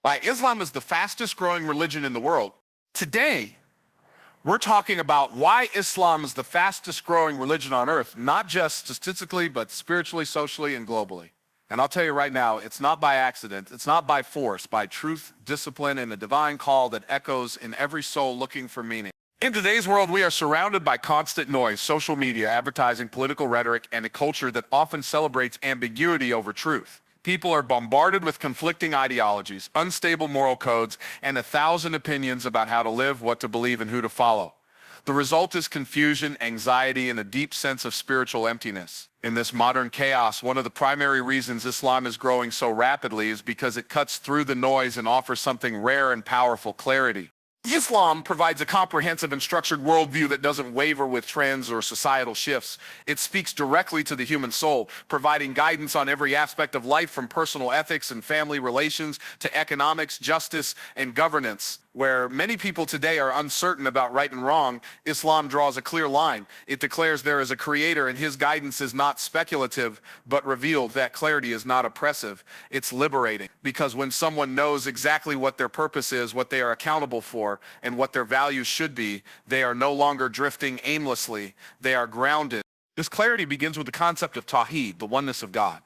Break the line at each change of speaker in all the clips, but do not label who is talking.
Why Islam is the fastest growing religion in the world. Today, we're talking about why Islam is the fastest growing religion on earth, not just statistically, but spiritually, socially, and globally. And I'll tell you right now, it's not by accident, it's not by force, by truth, discipline, and a divine call that echoes in every soul looking for meaning. In today's world, we are surrounded by constant noise, social media, advertising, political rhetoric, and a culture that often celebrates ambiguity over truth. People are bombarded with conflicting ideologies, unstable moral codes, and 1,000 opinions about how to live, what to believe, and who to follow. The result is confusion, anxiety, and a deep sense of spiritual emptiness. In this modern chaos, one of the primary reasons Islam is growing so rapidly is because it cuts through the noise and offers something rare and powerful: clarity. Islam provides a comprehensive and structured worldview that doesn't waver with trends or societal shifts. It speaks directly to the human soul, providing guidance on every aspect of life, from personal ethics and family relations to economics, justice, and governance. Where many people today are uncertain about right and wrong, Islam draws a clear line. It declares there is a creator and his guidance is not speculative, but revealed. That clarity is not oppressive, it's liberating. Because when someone knows exactly what their purpose is, what they are accountable for, and what their values should be, they are no longer drifting aimlessly, they are grounded. This clarity begins with the concept of Tawheed, the oneness of God.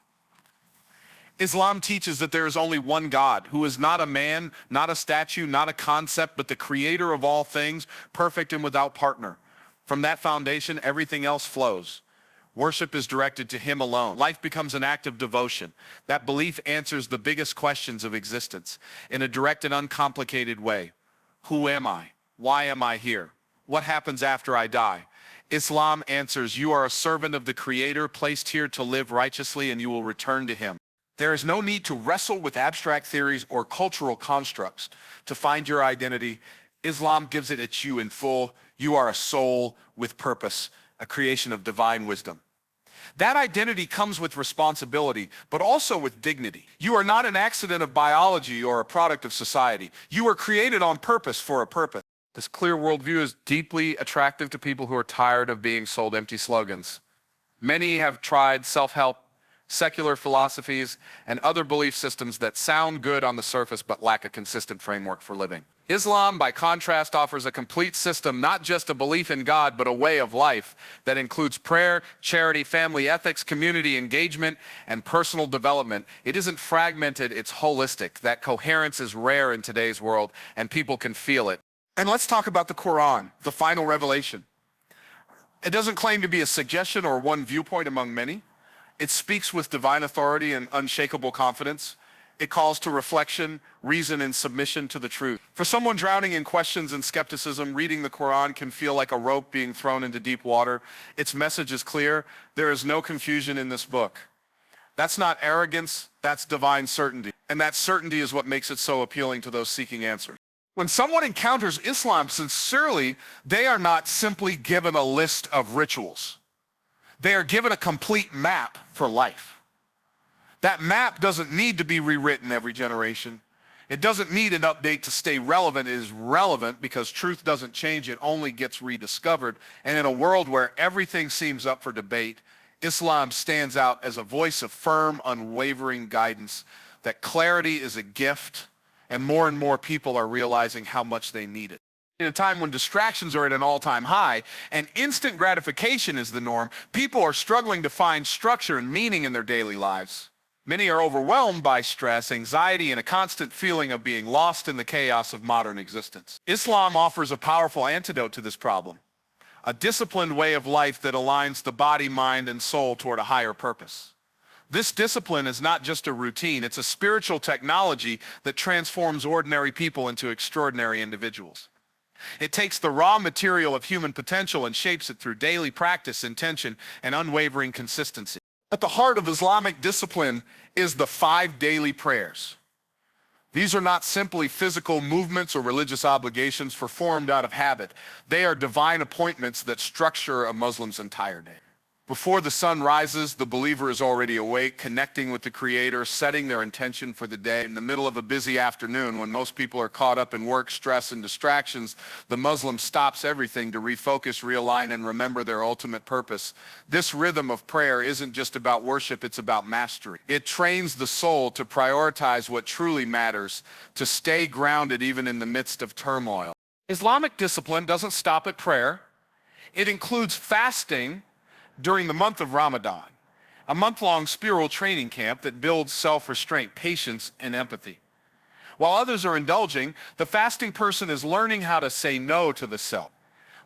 Islam teaches that there is only one God, who is not a man, not a statue, not a concept, but the creator of all things, perfect and without partner. From that foundation, everything else flows. Worship is directed to him alone. Life becomes an act of devotion. That belief answers the biggest questions of existence in a direct and uncomplicated way. Who am I? Why am I here? What happens after I die? Islam answers, you are a servant of the Creator, placed here to live righteously, and you will return to him. There is no need to wrestle with abstract theories or cultural constructs to find your identity. Islam gives it at you in full. You are a soul with purpose, a creation of divine wisdom. That identity comes with responsibility, but also with dignity. You are not an accident of biology or a product of society. You were created on purpose for a purpose. This clear worldview is deeply attractive to people who are tired of being sold empty slogans. Many have tried self-help, secular philosophies, and other belief systems that sound good on the surface but lack a consistent framework for living. Islam, by contrast, offers a complete system, not just a belief in God, but a way of life that includes prayer, charity, family ethics, community engagement, and personal development. It isn't fragmented, it's holistic. That coherence is rare in today's world, and people can feel it. And let's talk about the Qur'an, the final revelation. It doesn't claim to be a suggestion or one viewpoint among many. It speaks with divine authority and unshakable confidence. It calls to reflection, reason, and submission to the truth. For someone drowning in questions and skepticism, reading the Quran can feel like a rope being thrown into deep water. Its message is clear. There is no confusion in this book. That's not arrogance, that's divine certainty. And that certainty is what makes it so appealing to those seeking answers. When someone encounters Islam sincerely, they are not simply given a list of rituals. They are given a complete map for life. That map doesn't need to be rewritten every generation. It doesn't need an update to stay relevant. It is relevant because truth doesn't change, it only gets rediscovered. And in a world where everything seems up for debate, Islam stands out as a voice of firm, unwavering guidance. That clarity is a gift, and more people are realizing how much they need it. In a time when distractions are at an all-time high and instant gratification is the norm, people are struggling to find structure and meaning in their daily lives. Many are overwhelmed by stress, anxiety, and a constant feeling of being lost in the chaos of modern existence. Islam offers a powerful antidote to this problem, a disciplined way of life that aligns the body, mind, and soul toward a higher purpose. This discipline is not just a routine, it's a spiritual technology that transforms ordinary people into extraordinary individuals. It takes the raw material of human potential and shapes it through daily practice, intention, and unwavering consistency. At the heart of Islamic discipline is the 5 daily prayers. These are not simply physical movements or religious obligations performed out of habit. They are divine appointments that structure a Muslim's entire day. Before the sun rises, the believer is already awake, connecting with the Creator, setting their intention for the day. In the middle of a busy afternoon, when most people are caught up in work, stress, and distractions, the Muslim stops everything to refocus, realign, and remember their ultimate purpose. This rhythm of prayer isn't just about worship, it's about mastery. It trains the soul to prioritize what truly matters, to stay grounded even in the midst of turmoil. Islamic discipline doesn't stop at prayer. It includes fasting during the month of Ramadan, a month-long spiritual training camp that builds self-restraint, patience, and empathy. While others are indulging, the fasting person is learning how to say no to the self.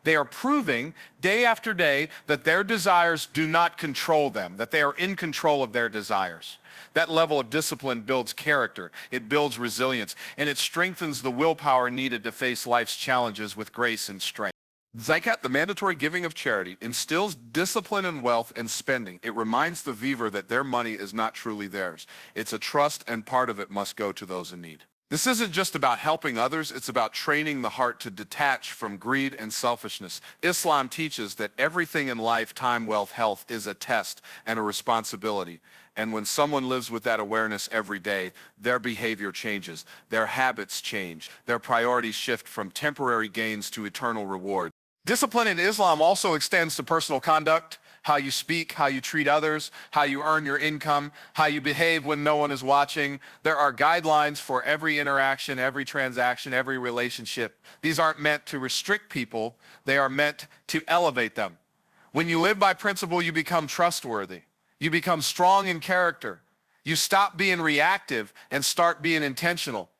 They are proving day after day that their desires do not control them, that they are in control of their desires. That level of discipline builds character, it builds resilience, and it strengthens the willpower needed to face life's challenges with grace and strength. Zakat, the mandatory giving of charity, instills discipline in wealth and spending. It reminds the giver that their money is not truly theirs. It's a trust, and part of it must go to those in need. This isn't just about helping others, it's about training the heart to detach from greed and selfishness. Islam teaches that everything in life, time, wealth, health, is a test and a responsibility. And when someone lives with that awareness every day, their behavior changes, their habits change, their priorities shift from temporary gains to eternal reward. Discipline in Islam also extends to personal conduct, how you speak, how you treat others, how you earn your income, how you behave when no one is watching. There are guidelines for every interaction, every transaction, every relationship. These aren't meant to restrict people, they are meant to elevate them. When you live by principle, you become trustworthy. You become strong in character. You stop being reactive and start being intentional.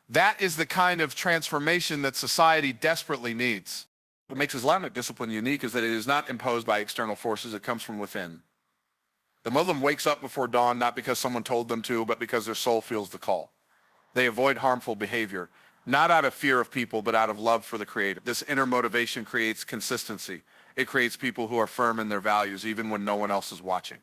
That is the kind of transformation that society desperately needs. What makes Islamic discipline unique is that it is not imposed by external forces, it comes from within. The Muslim wakes up before dawn not because someone told them to, but because their soul feels the call. They avoid harmful behavior, not out of fear of people, but out of love for the Creator. This inner motivation creates consistency. It creates people who are firm in their values, even when no one else is watching.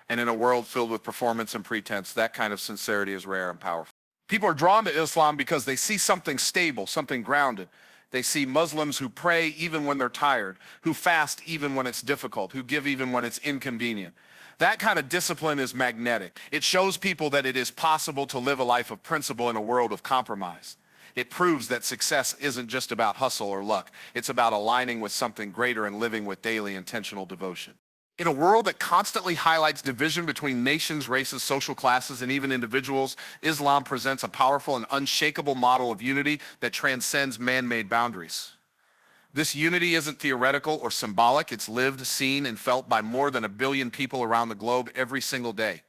And in a world filled with performance and pretense, that kind of sincerity is rare and powerful. People are drawn to Islam because they see something stable, something grounded. They see Muslims who pray even when they're tired, who fast even when it's difficult, who give even when it's inconvenient. That kind of discipline is magnetic. It shows people that it is possible to live a life of principle in a world of compromise. It proves that success isn't just about hustle or luck. It's about aligning with something greater and living with daily intentional devotion. In a world that constantly highlights division between nations, races, social classes, and even individuals, Islam presents a powerful and unshakable model of unity that transcends man-made boundaries. This unity isn't theoretical or symbolic. It's lived, seen, and felt by more than 1 billion people around the globe every single day.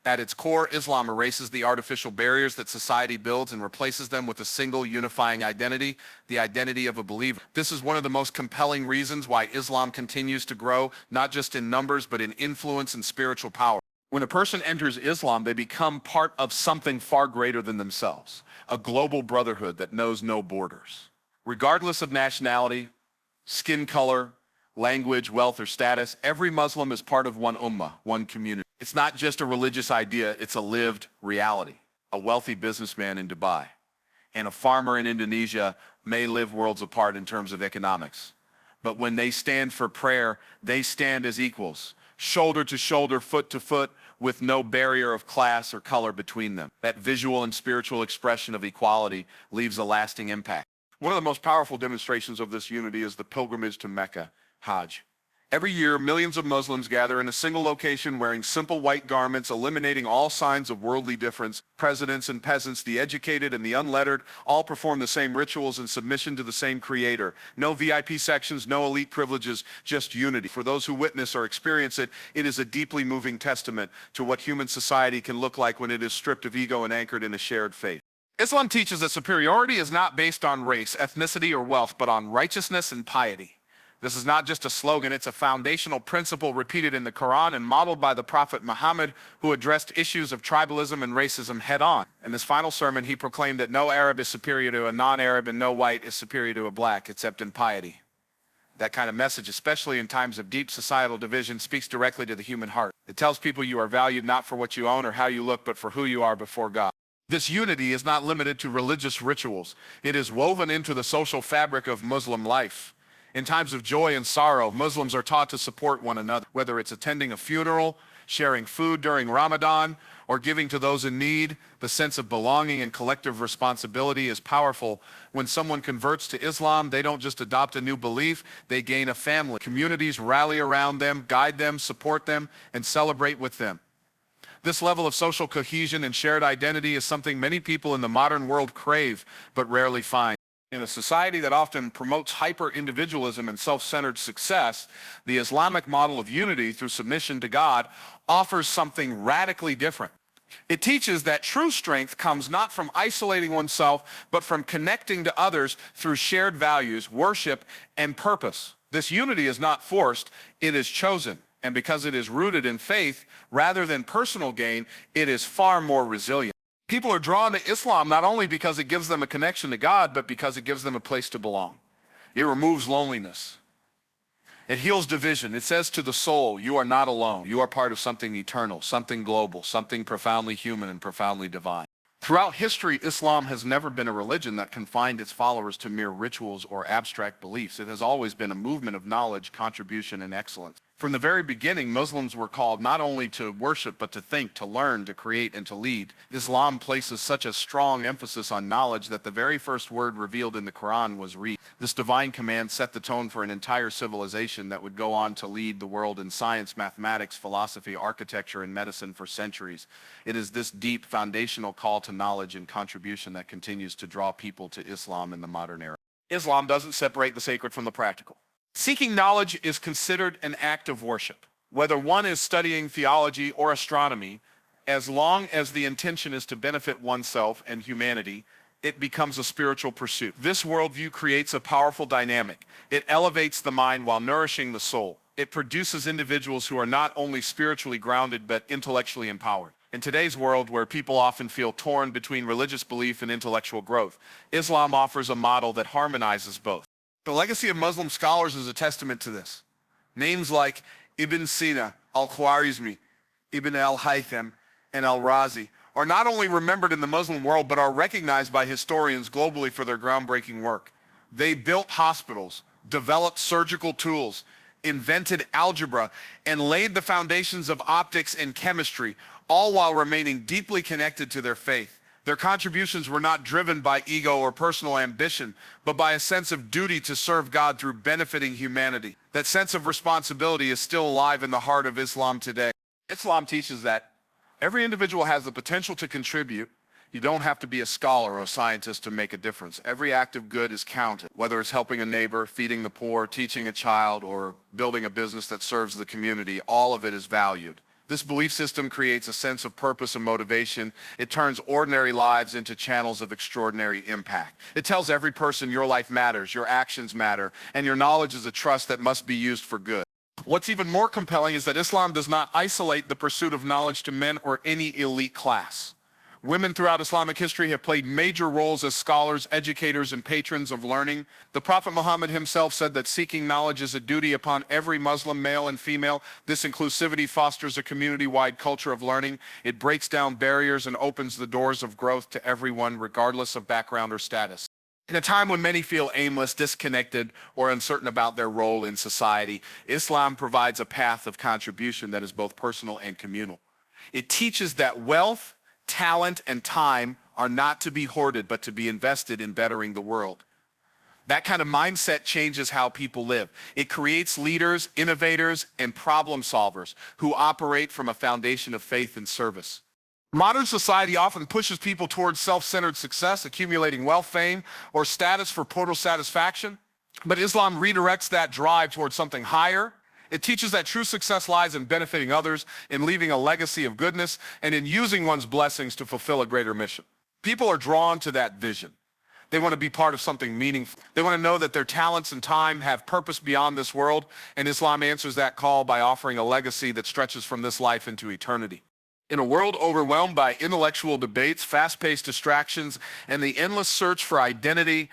At its core, Islam erases the artificial barriers that society builds and replaces them with a single unifying identity, the identity of a believer. This is one of the most compelling reasons why Islam continues to grow, not just in numbers, but in influence and spiritual power. When a person enters Islam, they become part of something far greater than themselves, a global brotherhood that knows no borders. Regardless of nationality, skin color, language, wealth, or status, every Muslim is part of one ummah, one community. It's not just a religious idea, it's a lived reality. A wealthy businessman in Dubai and a farmer in Indonesia may live worlds apart in terms of economics. But when they stand for prayer, they stand as equals, shoulder to shoulder, foot to foot, with no barrier of class or color between them. That visual and spiritual expression of equality leaves a lasting impact. One of the most powerful demonstrations of this unity is the pilgrimage to Mecca, Hajj. Every year, millions of Muslims gather in a single location wearing simple white garments, eliminating all signs of worldly difference. Presidents and peasants, the educated and the unlettered, all perform the same rituals in submission to the same Creator. No VIP sections, no elite privileges, just unity. For those who witness or experience it, it is a deeply moving testament to what human society can look like when it is stripped of ego and anchored in a shared faith. Islam teaches that superiority is not based on race, ethnicity, or wealth, but on righteousness and piety. This is not just a slogan, it's a foundational principle repeated in the Qur'an and modeled by the Prophet Muhammad, who addressed issues of tribalism and racism head-on. In this final sermon, he proclaimed that no Arab is superior to a non-Arab and no white is superior to a black, except in piety. That kind of message, especially in times of deep societal division, speaks directly to the human heart. It tells people you are valued not for what you own or how you look, but for who you are before God. This unity is not limited to religious rituals. It is woven into the social fabric of Muslim life. In times of joy and sorrow, Muslims are taught to support one another, whether it's attending a funeral, sharing food during Ramadan, or giving to those in need. The sense of belonging and collective responsibility is powerful. When someone converts to Islam, they don't just adopt a new belief, they gain a family. Communities rally around them, guide them, support them, and celebrate with them. This level of social cohesion and shared identity is something many people in the modern world crave, but rarely find. In a society that often promotes hyper-individualism and self-centered success, the Islamic model of unity through submission to God offers something radically different. It teaches that true strength comes not from isolating oneself, but from connecting to others through shared values, worship, and purpose. This unity is not forced, it is chosen. And because it is rooted in faith rather than personal gain, it is far more resilient. People are drawn to Islam not only because it gives them a connection to God, but because it gives them a place to belong. It removes loneliness. It heals division. It says to the soul, you are not alone. You are part of something eternal, something global, something profoundly human and profoundly divine. Throughout history, Islam has never been a religion that confined its followers to mere rituals or abstract beliefs. It has always been a movement of knowledge, contribution, and excellence. From the very beginning, Muslims were called not only to worship, but to think, to learn, to create, and to lead. Islam places such a strong emphasis on knowledge that the very first word revealed in the Qur'an was read. This divine command set the tone for an entire civilization that would go on to lead the world in science, mathematics, philosophy, architecture, and medicine for centuries. It is this deep foundational call to knowledge and contribution that continues to draw people to Islam in the modern era. Islam doesn't separate the sacred from the practical. Seeking knowledge is considered an act of worship. Whether one is studying theology or astronomy, as long as the intention is to benefit oneself and humanity, it becomes a spiritual pursuit. This worldview creates a powerful dynamic. It elevates the mind while nourishing the soul. It produces individuals who are not only spiritually grounded, but intellectually empowered. In today's world, where people often feel torn between religious belief and intellectual growth, Islam offers a model that harmonizes both. The legacy of Muslim scholars is a testament to this. Names like Ibn Sina, al-Khwarizmi, Ibn al-Haytham, and al-Razi are not only remembered in the Muslim world, but are recognized by historians globally for their groundbreaking work. They built hospitals, developed surgical tools, invented algebra, and laid the foundations of optics and chemistry, all while remaining deeply connected to their faith. Their contributions were not driven by ego or personal ambition, but by a sense of duty to serve God through benefiting humanity. That sense of responsibility is still alive in the heart of Islam today. Islam teaches that every individual has the potential to contribute. You don't have to be a scholar or a scientist to make a difference. Every act of good is counted, whether it's helping a neighbor, feeding the poor, teaching a child, or building a business that serves the community. All of it is valued. This belief system creates a sense of purpose and motivation. It turns ordinary lives into channels of extraordinary impact. It tells every person your life matters, your actions matter, and your knowledge is a trust that must be used for good. What's even more compelling is that Islam does not isolate the pursuit of knowledge to men or any elite class. Women throughout Islamic history have played major roles as scholars, educators, and patrons of learning. The Prophet Muhammad himself said that seeking knowledge is a duty upon every Muslim, male and female. This inclusivity fosters a community-wide culture of learning. It breaks down barriers and opens the doors of growth to everyone, regardless of background or status. In a time when many feel aimless, disconnected, or uncertain about their role in society, Islam provides a path of contribution that is both personal and communal. It teaches that wealth, talent, and time are not to be hoarded, but to be invested in bettering the world. That kind of mindset changes how people live. It creates leaders, innovators, and problem solvers who operate from a foundation of faith and service. Modern society often pushes people towards self-centered success, accumulating wealth, fame, or status for total satisfaction. But Islam redirects that drive towards something higher. It teaches that true success lies in benefiting others, in leaving a legacy of goodness, and in using one's blessings to fulfill a greater mission. People are drawn to that vision. They want to be part of something meaningful. They want to know that their talents and time have purpose beyond this world, and Islam answers that call by offering a legacy that stretches from this life into eternity. In a world overwhelmed by intellectual debates, fast-paced distractions, and the endless search for identity,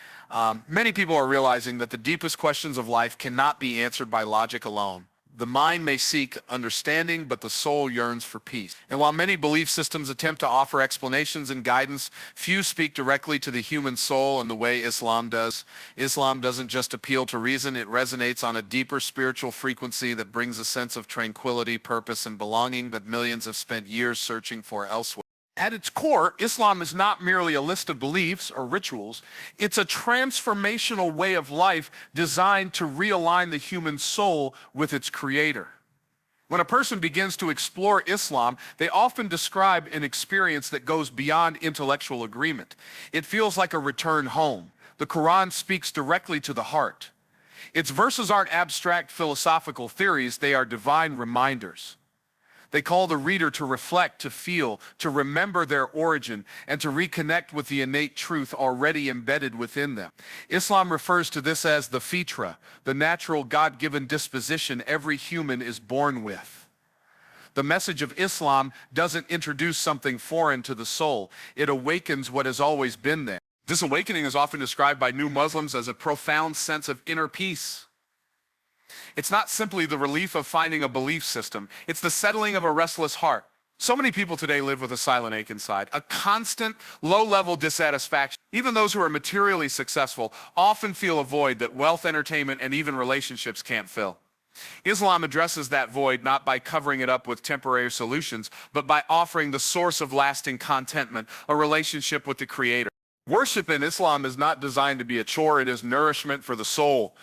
many people are realizing that the deepest questions of life cannot be answered by logic alone, The mind may seek understanding, but the soul yearns for peace. And while many belief systems attempt to offer explanations and guidance, few speak directly to the human soul in the way Islam does. Islam doesn't just appeal to reason, it resonates on a deeper spiritual frequency that brings a sense of tranquility, purpose, and belonging that millions have spent years searching for elsewhere. At its core, Islam is not merely a list of beliefs or rituals. It's a transformational way of life designed to realign the human soul with its creator. When a person begins to explore Islam, they often describe an experience that goes beyond intellectual agreement. It feels like a return home. The Qur'an speaks directly to the heart. Its verses aren't abstract philosophical theories, they are divine reminders. They call the reader to reflect, to feel, to remember their origin, and to reconnect with the innate truth already embedded within them. Islam refers to this as the fitra, the natural God-given disposition every human is born with. The message of Islam doesn't introduce something foreign to the soul. It awakens what has always been there. This awakening is often described by new Muslims as a profound sense of inner peace. It's not simply the relief of finding a belief system. It's the settling of a restless heart. So many people today live with a silent ache inside, a constant, low-level dissatisfaction. Even those who are materially successful often feel a void that wealth, entertainment, and even relationships can't fill. Islam addresses that void not by covering it up with temporary solutions, but by offering the source of lasting contentment, a relationship with the Creator. Worship in Islam is not designed to be a chore, it is nourishment for the soul.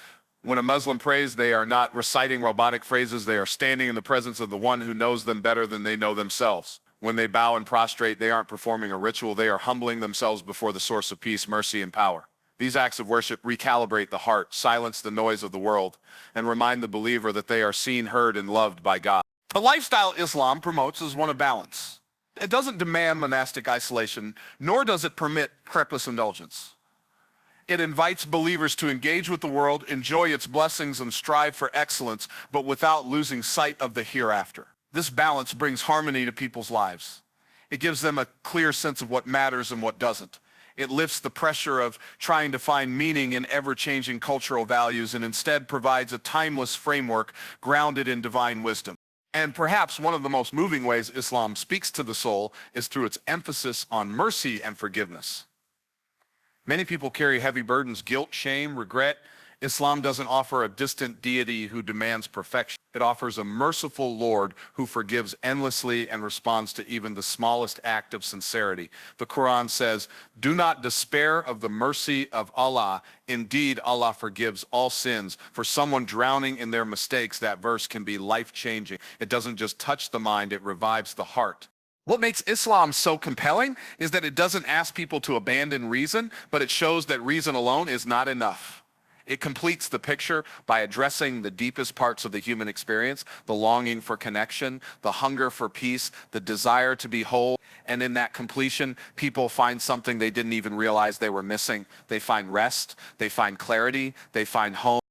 When a Muslim prays, they are not reciting robotic phrases, they are standing in the presence of the one who knows them better than they know themselves. When they bow and prostrate, they aren't performing a ritual, they are humbling themselves before the source of peace, mercy, and power. These acts of worship recalibrate the heart, silence the noise of the world, and remind the believer that they are seen, heard, and loved by God. The lifestyle Islam promotes is one of balance. It doesn't demand monastic isolation, nor does it permit reckless indulgence. It invites believers to engage with the world, enjoy its blessings, and strive for excellence, but without losing sight of the hereafter. This balance brings harmony to people's lives. It gives them a clear sense of what matters and what doesn't. It lifts the pressure of trying to find meaning in ever-changing cultural values and instead provides a timeless framework grounded in divine wisdom. And perhaps one of the most moving ways Islam speaks to the soul is through its emphasis on mercy and forgiveness. Many people carry heavy burdens, guilt, shame, regret. Islam doesn't offer a distant deity who demands perfection. It offers a merciful Lord who forgives endlessly and responds to even the smallest act of sincerity. The Quran says, "Do not despair of the mercy of Allah. Indeed, Allah forgives all sins." For someone drowning in their mistakes, that verse can be life-changing. It doesn't just touch the mind, it revives the heart. What makes Islam so compelling is that it doesn't ask people to abandon reason, but it shows that reason alone is not enough. It completes the picture by addressing the deepest parts of the human experience, the longing for connection, the hunger for peace, the desire to be whole. And in that completion, people find something they didn't even realize they were missing. They find rest, they find clarity, they find home.